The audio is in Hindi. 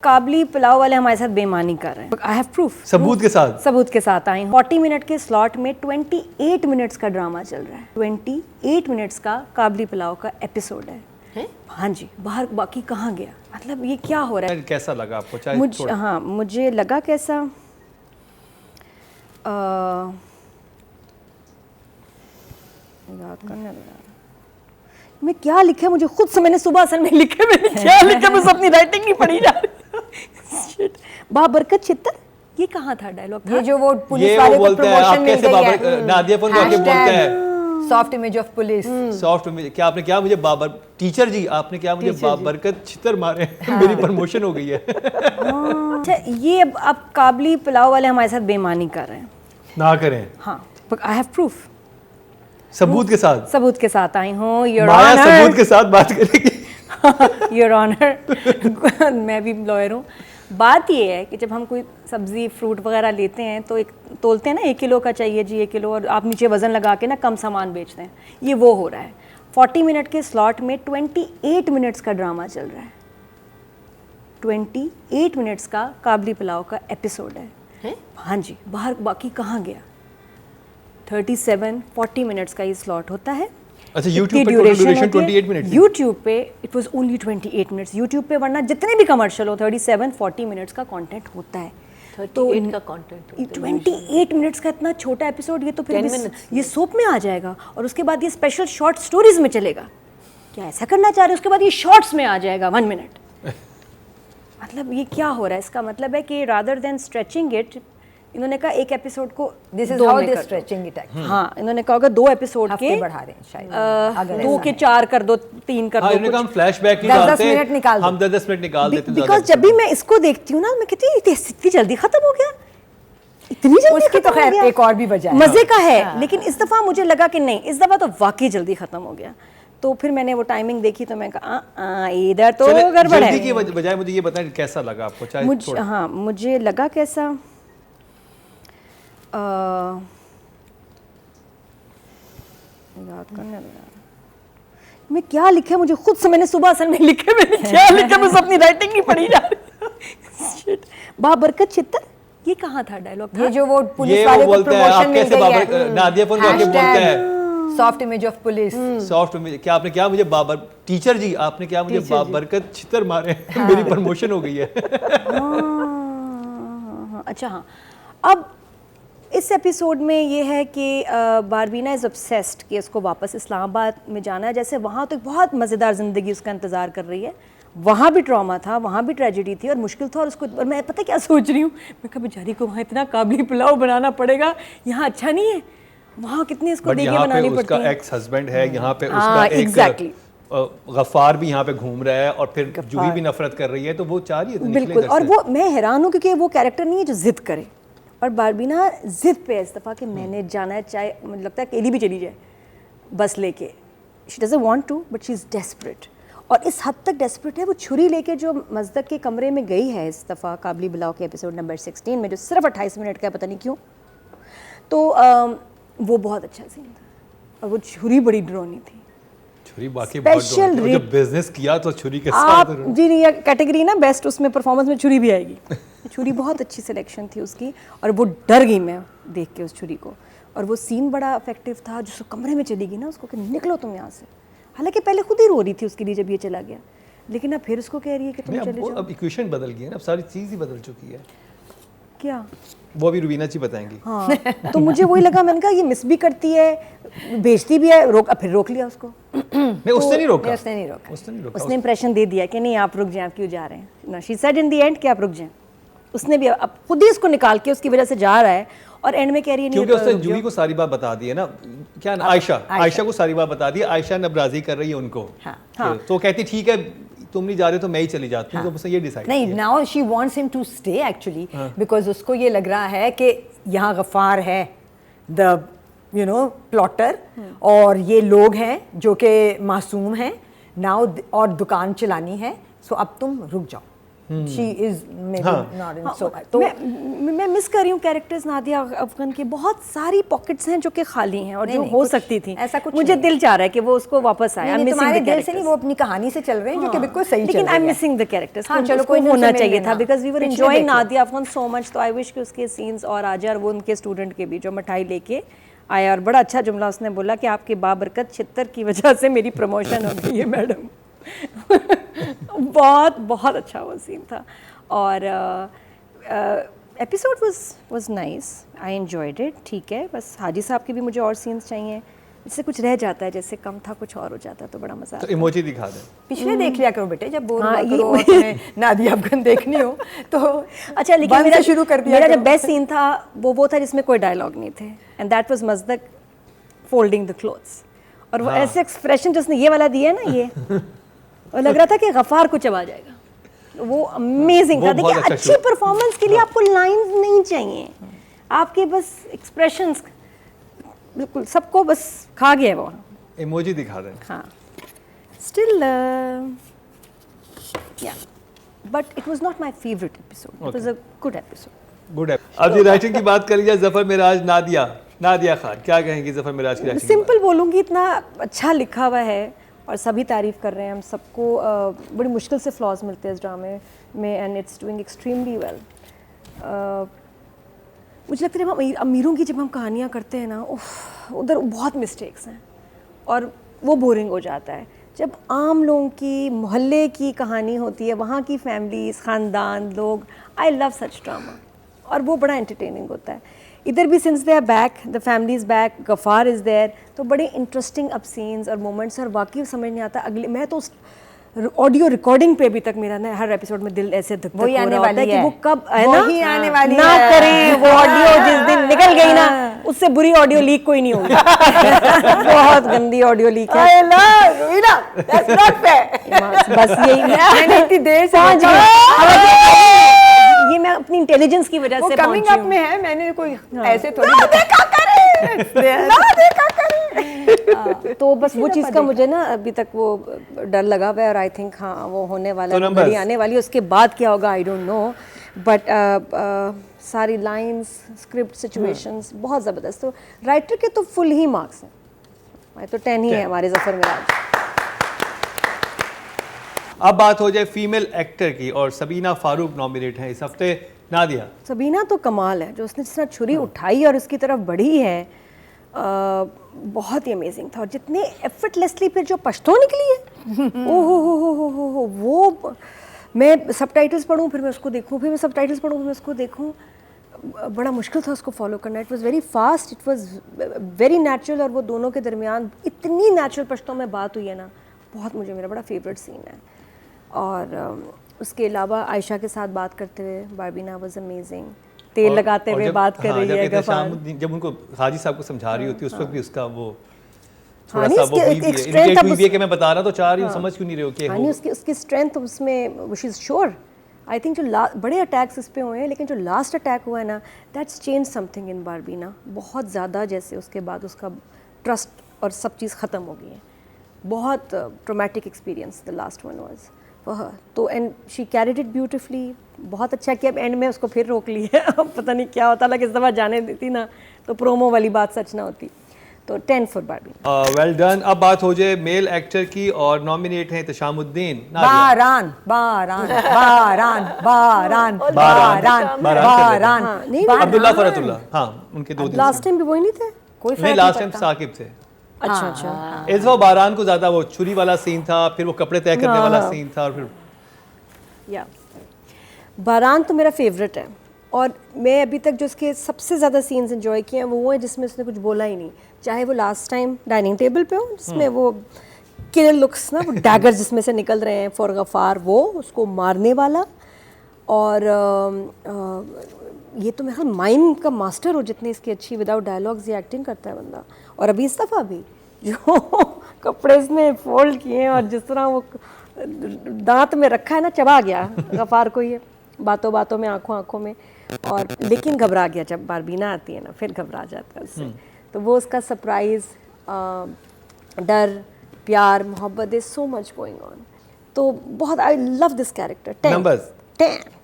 काबली पुलाव वाले हमारे साथ बेईमानी कर रहे हैं। आई हैव प्रूफ, सबूत के साथ आई हूँ। 40 मिनट के स्लॉट में 28 मिनट्स का ड्रामा चल रहा है। 28 मिनट्स का काबली पुलाव का एपिसोड है? हाँ जी। बाहर बाकी कहाँ गया, मतलब ये क्या हो रहा है? कैसा लगा आपको? हाँ, मुझे लगा कैसा, याद करने लगा मैं क्या लिखा, मुझे खुद से मैंने सुबह असल में लिखे, मैंने क्या लिखा, मुझे अपनी राइटिंग नहीं पढ़ी जा रही। बाबरकत छितर, ये कहाँ था डायलॉग? ये जो वो पुलिस वाले को प्रमोशन मिल गई है, नादिया अपन को आके बोलते हैं soft image of police. Soft image, क्या आपने क्या मुझे बाबर टीचर जी, आपने क्या मुझे बाबरकत छितर मारे, मेरी प्रमोशन हो गई है। अच्छा, ये अब काबली पुलाव वाले हमारे साथ बेईमानी कर रहे हैं। ना करें। हाँ, आई हैव प्रूफ, सबूत के साथ आई हूँ। योर ऑनर, सबूत के साथ बात करेगी। योर ऑनर, मैं भी लॉयर हूँ। बात ये है कि जब हम कोई सब्जी फ्रूट वगैरह लेते हैं तो एक तोलते हैं ना, 1 किलो का चाहिए जी 1 किलो, और आप नीचे वजन लगा के ना कम सामान बेचते हैं। ये वो हो रहा है। 40 मिनट के स्लॉट में 28 मिनट्स का ड्रामा चल रहा है। 28 मिनट्स का काबली पुलाव का एपिसोड है? हाँ जी। बाहर बाकी कहाँ गया? 37-40 मिनट्स का ये स्लॉट होता है। अच्छा, YouTube पे ड्यूरेशन 28 मिनट्स? YouTube पे it was only 28 minutes. YouTube पे वरना जितने भी कमर्शियल हो 37-40 मिनट्स का कंटेंट होता है। तो इनका कंटेंट 28 मिनट्स का इतना छोटा एपिसोड, ये तो फिर ये सोप में आ जाएगा और उसके बाद ये स्पेशल शॉर्ट स्टोरीज में चलेगा। क्या ऐसा करना चाह रहे हैं? उसके बाद ये शॉर्ट्स में आ जाएगा 1 मिनट। मतलब ये क्या हो रहा है? इसका मतलब है कि रादर देन स्ट्रेचिंग इट, इन्होंने कहा एक एपिसोड को this is how they stretching it. हाँ, इन्होंने कहा होगा 2 एपिसोड के बढ़ा रहे हैं शायद, 2 के 4 कर दो, 3 कर दो। इन्होंने कहा हम फ्लैशबैक निकालते, हम 10 मिनट निकाल देते हैं। बिकॉज़ जब भी मैं इसको देखती हूँ ना, मैं कहती हूँ इतनी जल्दी खत्म हो गया, इतनी जल्दी। उसकी तो खैर एक और भी वजह है, मजे का है, लेकिन इस दफा मुझे लगा कि नहीं, इस दफा तो वाकई जल्दी खत्म हो गया। तो फिर मैंने वो टाइमिंग देखी तो मैं कहा इधर तो गड़बड़ है। जल्दी की बजाय मुझे ये बताएं कैसा लगा आपको? हाँ, मुझे लगा कैसा, याद करने लगा मैं क्या लिखा, मुझे खुद से मैंने सुबह असल में लिखे, मैंने क्या लिखा, मुझे अपनी राइटिंग नहीं पढ़ी जा रही। बाबरकत छितर, ये कहाँ था डायलॉग? ये जो वो पुलिस वाले को प्रमोशन मिल गई है, नादिया अपन को आके बोलते हैं soft image of police. Soft image, क्या आपने क्या मुझे टीचर जी, आपने क्या मुझे बाबरकत छितर मारे, मेरी प्रमोशन हो गई है। अच्छा हाँ, अब इस एपिसोड में ये है कि बारबीना इज़ ऑब्सेस्ड कि उसको वापस इस्लामाबाद में जाना है। जैसे वहाँ तो बहुत मज़ेदार ज़िंदगी उसका इंतज़ार कर रही है, वहाँ भी ट्रॉमा था, वहाँ भी ट्रेजेडी थी और मुश्किल था। और उसको, और मैं पता क्या सोच रही हूँ, मैं कहा बेचारी को वहाँ इतना काबली पुलाव बनाना पड़ेगा, यहाँ अच्छा नहीं है, वहाँ कितनी इसको देगी बनानी पड़ती है। उसका एक्स हस्बैंड है, यहाँ पे उसका एक गफ्फार भी यहाँ पे घूम रहा है और फिर जूही भी नफरत कर रही है, तो वो चाह रही है बिल्कुल। और वो मैं हैरान हूँ क्योंकि वो कैरेक्टर नहीं है जो जिद करे, और बारबीना जिद पे इस दफ़ा कि मैंने जाना है, चाहे मुझे लगता है अकेली भी चली जाए बस लेके। She doesn't want to but she is desperate, और इस हद तक डेस्परेट है वो छुरी लेके जो मस्जिद के कमरे में गई है इस दफ़ा काबली पुलाव के एपिसोड नंबर 16 में, जो सिर्फ 28 मिनट का है, पता नहीं क्यों। तो वो बहुत अच्छा सीन था, और वो छुरी बड़ी डरावनी थी। छुरी बाकी बहुत जब बिजनेस किया तो छुरी के साथ आप जी नहीं, कैटेगरी ना बेस्ट, उसमें परफॉर्मेंस में छुरी भी आएगी। छुरी बहुत अच्छी सिलेक्शन थी उसकी, और वो डर गई मैं देख के उस छुरी को। और वो सीन बड़ा इफेक्टिव था, जो कमरे में चली गई ना उसको कि निकलो तुम यहाँ से। हालांकि पहले खुद ही रो रही थी उसके लिए जब ये चला गया, लेकिन अब फिर उसको कह रही है कि तुम चले जाओ। अब इक्वेशन बदल गई है ना, अब सारी चीज़ ही बदल चुकी है। क्या? वो अभी रुबीना जी बताएंगी। हाँ, तो मुझे वही लगा, मैंने कहा ये मिस भी करती है, बेचती भी है, फिर रोक लिया उसको। नहीं, उसने नहीं रोका। उसने इंप्रेशन दे दिया कि नहीं आप रुक जाएं, आप क्यों जा रहे हैं ना। She said in the end कि आप रुक जाएं। उसने भी अब खुद ही उसको निकाल के उसकी वजह से जा रहा है, और एंड में कह रही है नहीं, क्योंकि उसने जूही को सारी बात बता दी है ना, क्या आयशा को सारी बात बता दी। आयशा नबराजी कर रही है उनको। तो कहती ठीक है तुम नहीं जा रहे तो मैं ही चली जाती हूँ। तो उसने ये डिसाइड नहीं, now she wants him to stay actually, because उसको ये लग रहा है कि यहाँ गफ्फार है द प्लॉटर, और ये लोग हैं जो कि मासूम हैं नाउ, और दुकान चलानी है, सो अब तुम रुक जाओ। she is maybe not in so much. तो मैं मिस कर रही हूँ कैरेक्टर्स नादिया अफगान के, बहुत सारी पॉकेट्स हैं जो कि खाली हैं और जो हो सकती थी, ऐसा कुछ मुझे दिल चाह रहा है कि वो उसको वापस आए। नहीं, तुम्हारे दिल से नहीं, वो अपनी कहानी से चल रहे हैं जो कि बिल्कुल सही चल रही है, लेकिन I am missing the characters. हाँ, चलो कोई होना चाहिए था, बिकॉज वी वर एंजॉयिंग देखो। Nadia Afghan so much. तो आई विश कि उसके सीन्स और आ जाए, और वो उनके स्टूडेंट के भी जो मिठाई लेके आया, और बड़ा अच्छा जुमला उसने बोला कि आपके बाबरकत छितर की वजह से मेरी प्रमोशन हो गई है मैडम। बहुत बहुत अच्छा वो सीन था। और episode was nice, I enjoyed it. ठीक है, बस हाजी साहब के भी मुझे और सीन्स चाहिए, इससे कुछ रह जाता है, जैसे कम था कुछ और हो जाता है तो बड़ा मजा आता तो इमोजी दिखा दें। पिछले देख लिया करो बेटे, जब बोर हुआ करो और तुम्हें नादिया अफगान देखनी हो तो अच्छा, लेकिन मेरा शुरू कर दिया। मेरा जो बेस्ट सीन था वो था जिसमें कोई डायलॉग नहीं थे, and that was Mazdak folding the clothes. और वो ऐसे एक्सप्रेशन जिसने ये वाला दिया है ना, ये और लग रहा था कि गफ्फार को चबा जाएगा। वो अमेजिंग था। देखिए, अच्छी परफॉर्मेंस के लिए आपको लाइंस नहीं चाहिए, आपके बस एक्सप्रेशंस बिल्कुल सबको बस खा गया वो। इमोजी दिखा दें। हाँ, स्टिल या, but it was not my favourite episode, it was a good episode. Good है। अब जी राइटिंग की बात कर लीजिए, जफर मिराज, नादिया खान, क्या कहेंगी जफर मिराज की राइटिंग? सिंपल बोलूँगी, इतना अच्छा लिखा हुआ है और सभी तारीफ़ कर रहे हैं। हम सबको बड़ी मुश्किल से फ्लॉज मिलते हैं इस ड्रामे में, and it's doing extremely well. मुझे लगता है जब हम अमीरों की जब हम कहानियाँ करते हैं ना, उधर बहुत मिस्टेक्स हैं और वो बोरिंग हो जाता है। जब आम लोगों की, मोहल्ले की कहानी होती है, वहाँ की फैमिलीज़, ख़ानदान, लोग, आई लव सच ड्रामा, और वो बड़ा एंटरटेनिंग होता है। इधर भी since they are back, the family is back, Gaffar is there, तो बड़े इंटरेस्टिंग अब सीन्स और मोमेंट्स, और वाकई समझ नहीं आता। अगले, मैं तो उस ऑडियो रिकॉर्डिंग पे अभी तक मेरा ना हर एपिसोड में दिल ऐसे धक-धक हो रहा होता है कि वो कब है ना, वही आने वाली ना है। करें वो ऑडियो, जिस दिन निकल गई ना, उससे बुरी ऑडियो लीक कोई नहीं होगी। बहुत गंदी ऑडियो लीक है। I love Ruina, that's not fair। बस यही मैंने इतनी देर से हाँ जी, देखा। ये मैं अपनी इंटेलिजेंस की वजह वो से कमिंग पहुंची अप हूँ। में है, मैंने कोई ऐसे थोड़ी ना देखा करे। तो बस वो चीज़ का मुझे ना अभी तक वो डर लगा हुआ है, और आई थिंक हाँ वो होने वाला है, घड़ी आने वाली है, उसके बाद क्या होगा आई डोंट नो, बट सारी लाइंस, स्क्रिप्ट, सिचुएशंस बहुत ज़बरदस्त। तो राइटर के तो फुल ही मार्क्स हैं, तो 10 ही है हमारे जफर मिराज। अब बात हो जाए फीमेल एक्टर की, और सबीना फारूक नॉमिनेट हैं इस हफ्ते। नादिया, सबीना तो कमाल है, जो उसने जिस तरह छुरी उठाई और उसकी तरफ बढ़ी है, बहुत ही अमेजिंग था। और जितने एफर्टलेसली फिर जो पश्तो निकली है, ओ हो, वो मैं सबटाइटल्स पढ़ूँ फिर मैं उसको देखूँ, फिर मैं सबटाइटल्स पढ़ूँ फिर मैं उसको देखूँ, बड़ा मुश्किल था उसको फॉलो करना। It was very fast, it was very natural, और वो दोनों के दरमियान इतनी नेचुरल पश्तो में बात हुई है ना, बहुत, मुझे मेरा बड़ा फेवरेट सीन है। और उसके अलावा आयशा के साथ बात करते हुए बारबीना वाज अमेजिंग, तेल लगाते हुए बात कर रही है गफार, जब उनको हाजी साहब को समझा रही होती है, उस वक्त भी उसका वो हाँ, थोड़ा सा वो हुई भी है, इरिटेट हुई भी है कि मैं बता रहा तो चाह रही हूँ, समझ क्यों नहीं रहे हो कि हाँ, नहीं, उसकी स्ट्रेंथ उसमें, she is sure. I think जो बड़े अटैक्स इस पे हुए हैं, लेकिन जो लास्ट अटैक हुआ है ना, दैट्स चेंज समथिंग इन बारबीना बहुत ज़्यादा। जैसे उसके बाद उसका ट्रस्ट और सब चीज़ ख़त्म हो गई है, बहुत traumatic experience the last one was वह। तो and she carried it beautifully, बहुत अच्छा किया। एंड में उसको फिर रोक लिया, अब पता नहीं क्या होता, लेकिन इस दफ़ा जाने देती ना तो प्रोमो वाली बात सच ना होती। तो 10 फॉर बारबीना। Well done. अब बात हो जाए मेल एक्टर की, और नॉमिनेट हैं तशामुद्दीन, बारान अब्दुल्ला फरतुल्ला। हाँ, उनके दो दिन लास्ट टाइम भी वही नहीं थे, कोई नहीं, लास्ट टाइम साकिब थे। अच्छा। इस बार बारान को ज्यादा वो छुरी वाला सीन था, फिर वो कपड़े तय करने वाला सीन था, और फिर या बारान तो मेरा फेवरेट है, और मैं अभी तक जो उसके सबसे ज़्यादा सीन्स एंजॉय किए हैं वो है जिसमें उसने कुछ बोला ही नहीं, चाहे वो लास्ट टाइम डाइनिंग टेबल पे हो जिसमें वो किलर लुक्स ना, वो डैगर्स जिसमें से निकल रहे हैं फॉर गफ़ार, वो उसको मारने वाला। और ये तो मेरा माइम का मास्टर हो, जितनी इसकी अच्छी विदाउट डायलॉग्स ये एक्टिंग करता है बंदा। और अभी इस दफ़ा भी जो कपड़े इसने फोल्ड किए हैं और जिस तरह वो दांत में रखा है ना, चबा गया गफ़ार को ये बातों बातों में, आंखों आंखों में। और लेकिन घबरा गया, जब बारबीना आती है ना फिर घबरा जाता है उससे। तो वो उसका सरप्राइज़, डर, प्यार, मोहब्बत, is so much going on. तो बहुत, I love this character. Numbers Damn.